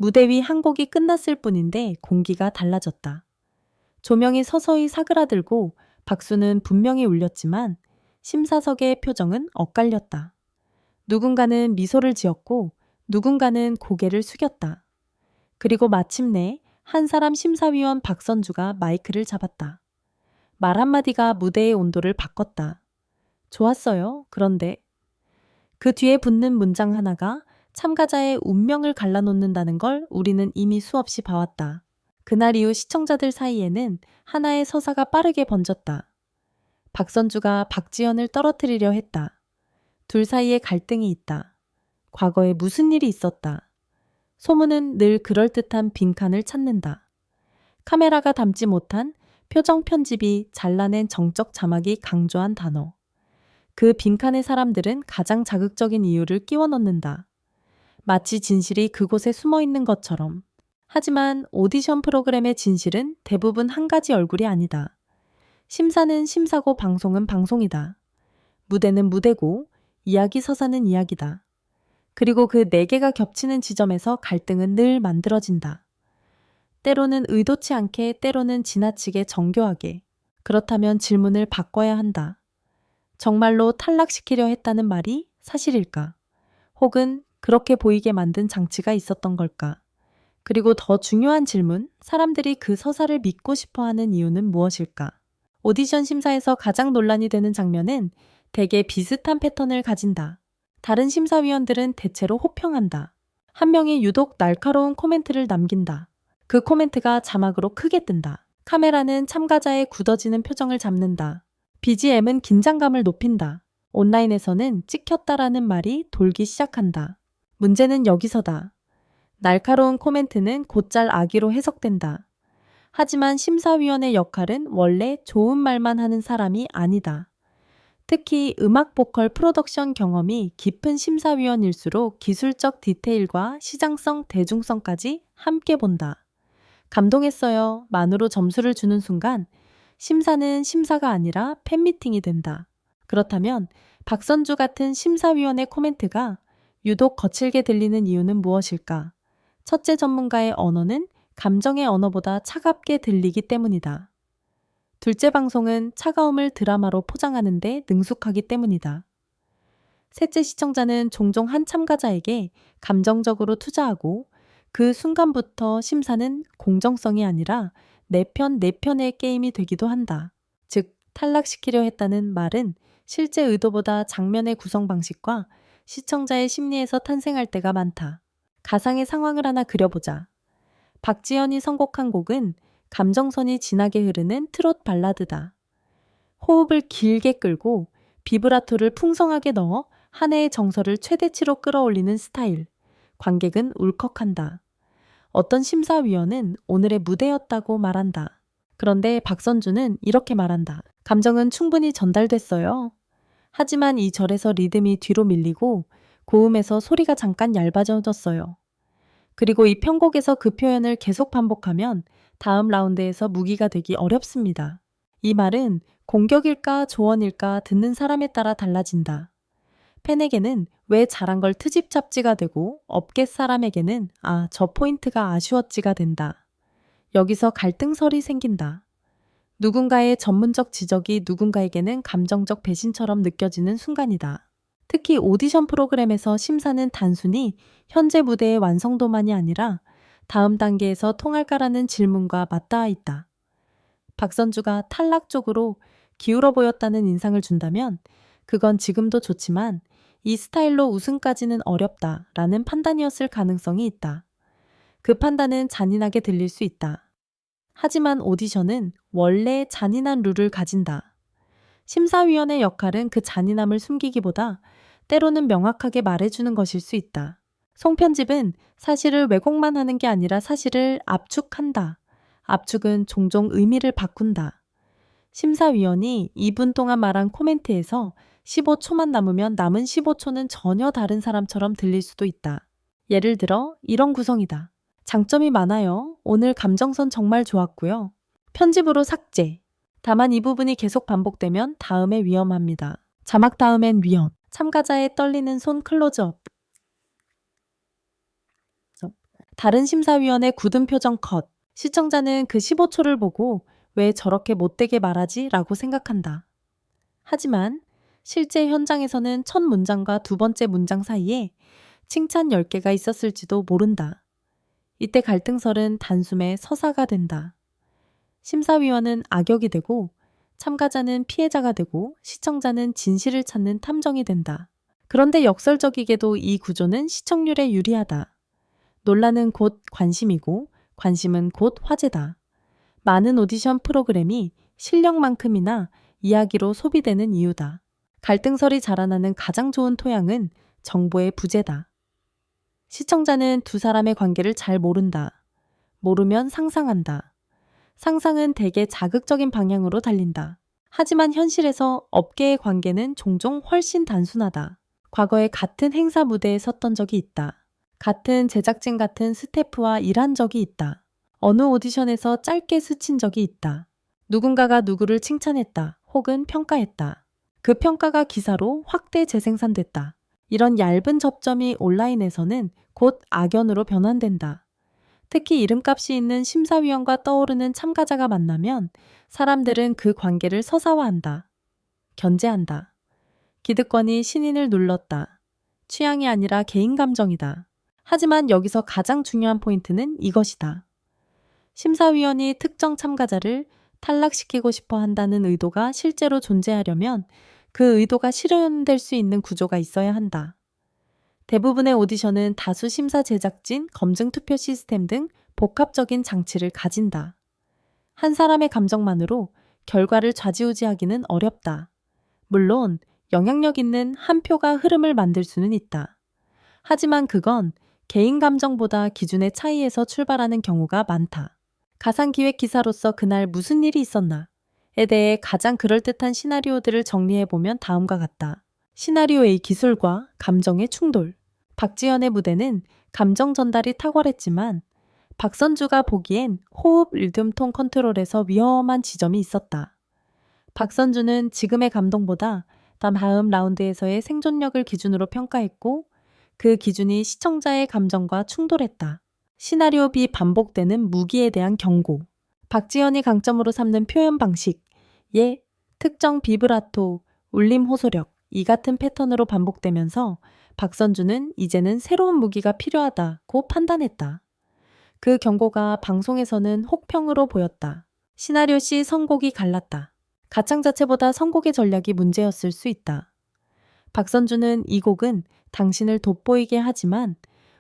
무대 위 한 곡이 끝났을 뿐인데 공기가 달라졌다. 조명이 서서히 사그라들고 박수는 분명히 울렸지만 심사석의 표정은 엇갈렸다. 누군가는 미소를 지었고 누군가는 고개를 숙였다. 그리고 마침내 한 사람 심사위원 박선주가 마이크를 잡았다. 말 한마디가 무대의 온도를 바꿨다. 좋았어요. 그런데 그 뒤에 붙는 문장 하나가 참가자의 운명을 갈라놓는다는 걸 우리는 이미 수없이 봐왔다. 그날 이후 시청자들 사이에는 하나의 서사가 빠르게 번졌다. 박선주가 박지연을 떨어뜨리려 했다. 둘 사이에 갈등이 있다. 과거에 무슨 일이 있었다. 소문은 늘 그럴듯한 빈칸을 찾는다. 카메라가 담지 못한 표정 편집이 잘라낸 정적 자막이 강조한 단어. 그 빈칸의 사람들은 가장 자극적인 이유를 끼워 넣는다. 마치 진실이 그곳에 숨어 있는 것처럼. 하지만 오디션 프로그램의 진실은 대부분 한 가지 얼굴이 아니다. 심사는 심사고 방송은 방송이다. 무대는 무대고 이야기 서사는 이야기다. 그리고 그 네 개가 겹치는 지점에서 갈등은 늘 만들어진다. 때로는 의도치 않게, 때로는 지나치게 정교하게. 그렇다면 질문을 바꿔야 한다. 정말로 탈락시키려 했다는 말이 사실일까? 혹은 그렇게 보이게 만든 장치가 있었던 걸까? 그리고 더 중요한 질문, 사람들이 그 서사를 믿고 싶어 하는 이유는 무엇일까? 오디션 심사에서 가장 논란이 되는 장면은 대개 비슷한 패턴을 가진다. 다른 심사위원들은 대체로 호평한다. 한 명이 유독 날카로운 코멘트를 남긴다. 그 코멘트가 자막으로 크게 뜬다. 카메라는 참가자의 굳어지는 표정을 잡는다. BGM은 긴장감을 높인다. 온라인에서는 찍혔다라는 말이 돌기 시작한다. 문제는 여기서다. 날카로운 코멘트는 곧잘 악의로 해석된다. 하지만 심사위원의 역할은 원래 좋은 말만 하는 사람이 아니다. 특히 음악 보컬 프로덕션 경험이 깊은 심사위원일수록 기술적 디테일과 시장성, 대중성까지 함께 본다. 감동했어요. 만으로 점수를 주는 순간 심사는 심사가 아니라 팬미팅이 된다. 그렇다면 박선주 같은 심사위원의 코멘트가 유독 거칠게 들리는 이유는 무엇일까? 첫째 전문가의 언어는 감정의 언어보다 차갑게 들리기 때문이다. 둘째 방송은 차가움을 드라마로 포장하는데 능숙하기 때문이다. 셋째 시청자는 종종 한 참가자에게 감정적으로 투자하고 그 순간부터 심사는 공정성이 아니라 내 편, 내 편의 게임이 되기도 한다. 즉, 탈락시키려 했다는 말은 실제 의도보다 장면의 구성 방식과 시청자의 심리에서 탄생할 때가 많다. 가상의 상황을 하나 그려보자. 박지연이 선곡한 곡은 감정선이 진하게 흐르는 트롯 발라드다. 호흡을 길게 끌고 비브라토를 풍성하게 넣어 한 해의 정서를 최대치로 끌어올리는 스타일. 관객은 울컥한다. 어떤 심사위원은 오늘의 무대였다고 말한다. 그런데 박선주는 이렇게 말한다. 감정은 충분히 전달됐어요. 하지만 이 절에서 리듬이 뒤로 밀리고 고음에서 소리가 잠깐 얇아졌어요. 그리고 이 편곡에서 그 표현을 계속 반복하면 다음 라운드에서 무기가 되기 어렵습니다. 이 말은 공격일까 조언일까 듣는 사람에 따라 달라진다. 팬에게는 왜 잘한 걸 트집 잡지가 되고 업계 사람에게는 저 포인트가 아쉬웠지가 된다. 여기서 갈등설이 생긴다. 누군가의 전문적 지적이 누군가에게는 감정적 배신처럼 느껴지는 순간이다. 특히 오디션 프로그램에서 심사는 단순히 현재 무대의 완성도만이 아니라 다음 단계에서 통할까라는 질문과 맞닿아 있다. 박선주가 탈락 쪽으로 기울어 보였다는 인상을 준다면 그건 지금도 좋지만 이 스타일로 우승까지는 어렵다라는 판단이었을 가능성이 있다. 그 판단은 잔인하게 들릴 수 있다. 하지만 오디션은 원래 잔인한 룰을 가진다. 심사위원의 역할은 그 잔인함을 숨기기보다 때로는 명확하게 말해주는 것일 수 있다. 송편집은 사실을 왜곡만 하는 게 아니라 사실을 압축한다. 압축은 종종 의미를 바꾼다. 심사위원이 2분 동안 말한 코멘트에서 15초만 남으면 남은 15초는 전혀 다른 사람처럼 들릴 수도 있다. 예를 들어 이런 구성이다. 장점이 많아요. 오늘 감정선 정말 좋았고요. 편집으로 삭제. 다만 이 부분이 계속 반복되면 다음에 위험합니다. 자막 다음엔 위험. 참가자의 떨리는 손 클로즈업. 다른 심사위원의 굳은 표정 컷. 시청자는 그 15초를 보고 왜 저렇게 못되게 말하지? 라고 생각한다. 하지만 실제 현장에서는 첫 문장과 두 번째 문장 사이에 칭찬 10개가 있었을지도 모른다. 이때 갈등설은 단숨에 서사가 된다. 심사위원은 악역이 되고 참가자는 피해자가 되고 시청자는 진실을 찾는 탐정이 된다. 그런데 역설적이게도 이 구조는 시청률에 유리하다. 논란은 곧 관심이고 관심은 곧 화제다. 많은 오디션 프로그램이 실력만큼이나 이야기로 소비되는 이유다. 갈등설이 자라나는 가장 좋은 토양은 정보의 부재다. 시청자는 두 사람의 관계를 잘 모른다. 모르면 상상한다. 상상은 대개 자극적인 방향으로 달린다. 하지만 현실에서 업계의 관계는 종종 훨씬 단순하다. 과거에 같은 행사 무대에 섰던 적이 있다. 같은 제작진 같은 스태프와 일한 적이 있다. 어느 오디션에서 짧게 스친 적이 있다. 누군가가 누구를 칭찬했다. 혹은 평가했다. 그 평가가 기사로 확대 재생산됐다. 이런 얇은 접점이 온라인에서는 곧 악연으로 변환된다. 특히 이름값이 있는 심사위원과 떠오르는 참가자가 만나면 사람들은 그 관계를 서사화한다. 견제한다. 기득권이 신인을 눌렀다. 취향이 아니라 개인 감정이다. 하지만 여기서 가장 중요한 포인트는 이것이다. 심사위원이 특정 참가자를 탈락시키고 싶어 한다는 의도가 실제로 존재하려면 그 의도가 실현될 수 있는 구조가 있어야 한다. 대부분의 오디션은 다수 심사 제작진, 검증 투표 시스템 등 복합적인 장치를 가진다. 한 사람의 감정만으로 결과를 좌지우지하기는 어렵다. 물론 영향력 있는 한 표가 흐름을 만들 수는 있다. 하지만 그건 개인 감정보다 기준의 차이에서 출발하는 경우가 많다. 가상기획 기사로서 그날 무슨 일이 있었나에 대해 가장 그럴듯한 시나리오들을 정리해보면 다음과 같다. 시나리오의 기술과 감정의 충돌. 박지연의 무대는 감정 전달이 탁월했지만 박선주가 보기엔 호흡 리듬톤 컨트롤에서 위험한 지점이 있었다. 박선주는 지금의 감동보다 다음 라운드에서의 생존력을 기준으로 평가했고 그 기준이 시청자의 감정과 충돌했다. 시나리오 B 반복되는 무기에 대한 경고. 박지연이 강점으로 삼는 표현 방식, 특정 비브라토, 울림 호소력, 이 같은 패턴으로 반복되면서 박선주는 이제는 새로운 무기가 필요하다고 판단했다. 그 경고가 방송에서는 혹평으로 보였다. 시나리오 C 선곡이 갈랐다. 가창 자체보다 선곡의 전략이 문제였을 수 있다. 박선주는 이 곡은 당신을 돋보이게 하지만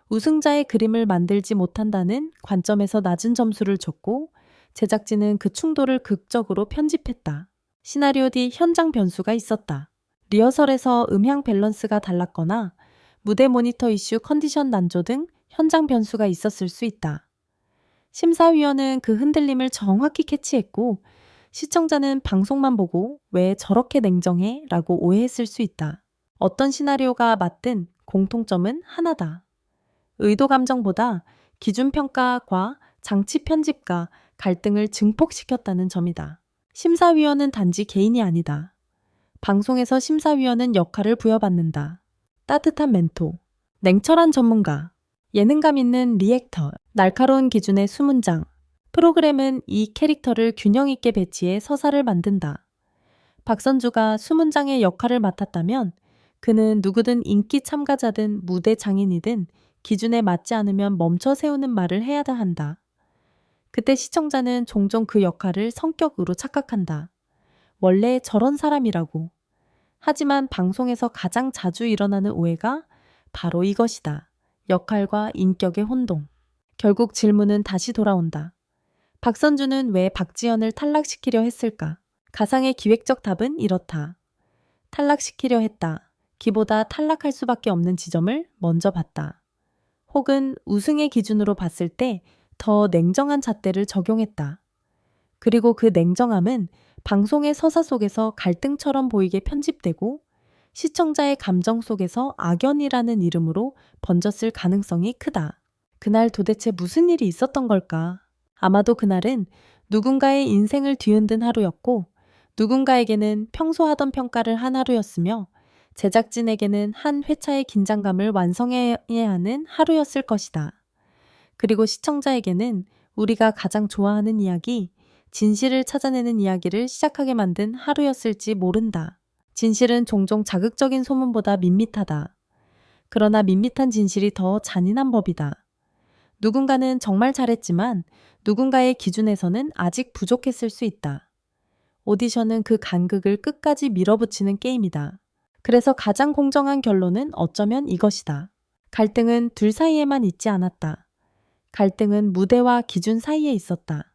우승자의 그림을 만들지 못한다는 관점에서 낮은 점수를 줬고 제작진은 그 충돌을 극적으로 편집했다. 시나리오 D 현장 변수가 있었다. 리허설에서 음향 밸런스가 달랐거나 무대 모니터 이슈 컨디션 난조 등 현장 변수가 있었을 수 있다. 심사위원은 그 흔들림을 정확히 캐치했고 시청자는 방송만 보고 왜 저렇게 냉정해? 라고 오해했을 수 있다. 어떤 시나리오가 맞든 공통점은 하나다. 의도 감정보다 기준평가과 장치 편집과 갈등을 증폭시켰다는 점이다. 심사위원은 단지 개인이 아니다. 방송에서 심사위원은 역할을 부여받는다. 따뜻한 멘토, 냉철한 전문가, 예능감 있는 리액터, 날카로운 기준의 수문장. 프로그램은 이 캐릭터를 균형 있게 배치해 서사를 만든다. 박선주가 수문장의 역할을 맡았다면 그는 누구든 인기 참가자든 무대 장인이든 기준에 맞지 않으면 멈춰 세우는 말을 해야 한다. 그때 시청자는 종종 그 역할을 성격으로 착각한다. 원래 저런 사람이라고. 하지만 방송에서 가장 자주 일어나는 오해가 바로 이것이다. 역할과 인격의 혼동. 결국 질문은 다시 돌아온다. 박선주는 왜 박지연을 탈락시키려 했을까? 가상의 기획적 답은 이렇다. 탈락시키려 했다. 기보다 탈락할 수밖에 없는 지점을 먼저 봤다. 혹은 우승의 기준으로 봤을 때 더 냉정한 잣대를 적용했다. 그리고 그 냉정함은 방송의 서사 속에서 갈등처럼 보이게 편집되고 시청자의 감정 속에서 악연이라는 이름으로 번졌을 가능성이 크다. 그날 도대체 무슨 일이 있었던 걸까? 아마도 그날은 누군가의 인생을 뒤흔든 하루였고 누군가에게는 평소 하던 평가를 한 하루였으며 제작진에게는 한 회차의 긴장감을 완성해야 하는 하루였을 것이다. 그리고 시청자에게는 우리가 가장 좋아하는 이야기, 진실을 찾아내는 이야기를 시작하게 만든 하루였을지 모른다. 진실은 종종 자극적인 소문보다 밋밋하다. 그러나 밋밋한 진실이 더 잔인한 법이다. 누군가는 정말 잘했지만 누군가의 기준에서는 아직 부족했을 수 있다. 오디션은 그 간극을 끝까지 밀어붙이는 게임이다. 그래서 가장 공정한 결론은 어쩌면 이것이다. 갈등은 둘 사이에만 있지 않았다. 갈등은 무대와 기준 사이에 있었다.